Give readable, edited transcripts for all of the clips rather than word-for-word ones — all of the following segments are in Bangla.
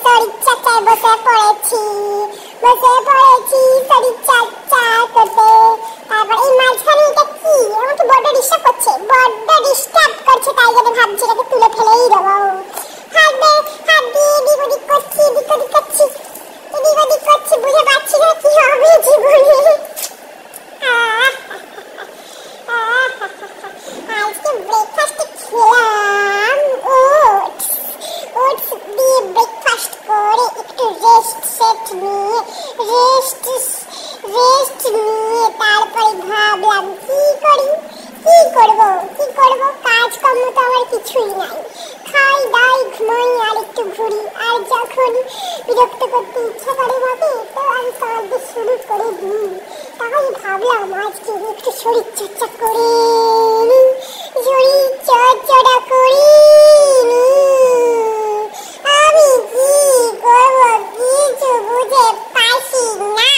শরীরচর্চায় বসে পড়েছি শরীরচর্চা করতে। তারপর এই মাঝখানে এটা কি আমাকে বড্ড ডিস্টার্ব করছে তাই জন্য ভাবছি এটাকে তুলে ফেলেই দেবো। হাত দিয়ে এদিক ওদিক করছি বুঝে পাচ্ছি না কি হবে জীবনে। আজকে ব্রেকফাস্টে খেলাম ওটস দিয়ে ব্রেকফাস্ট করে একটু রেস্ট নিয়ে তারপরে ভাবলাম কি করব কাজকর্ম তো আমার কিছুই নাই, খাই দাই ঘুমাই আর একটু ঘুরি। আর যখন বিরক্ত করতে ইচ্ছা করে আমাকে তো আমি কাঁদতে শুরু করে দিই। তাই ভাবলাম আজকে একটু শরীরচর্চা করে আমি কি করব কিছু বুঝে পাচ্ছি না।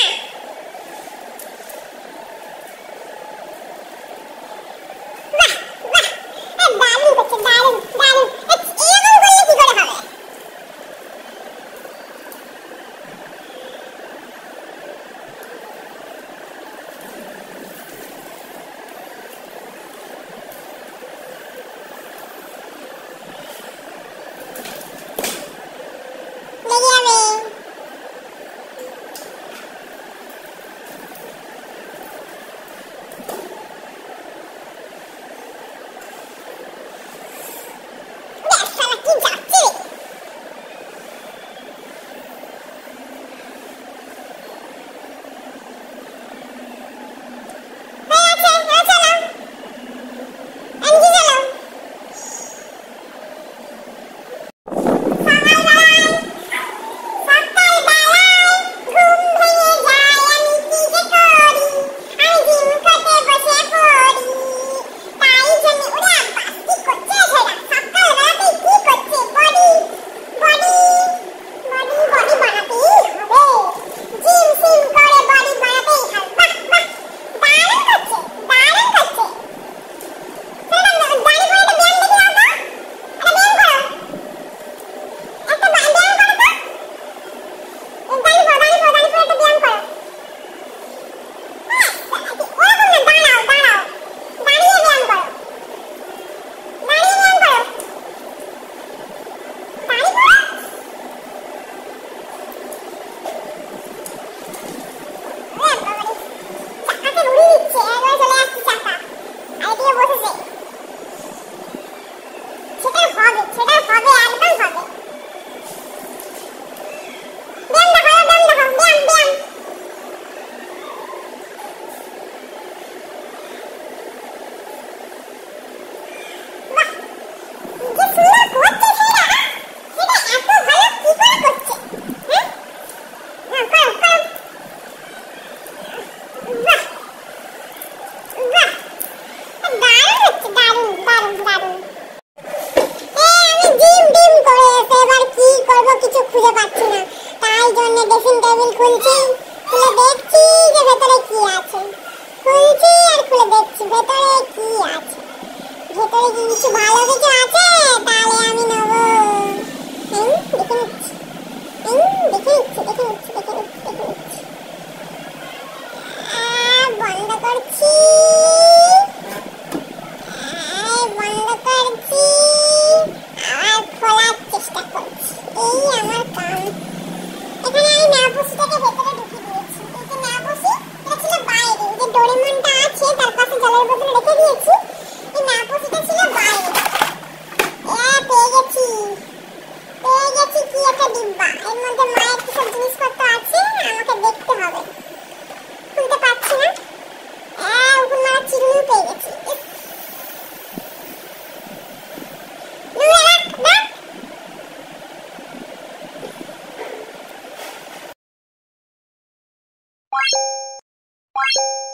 Bye.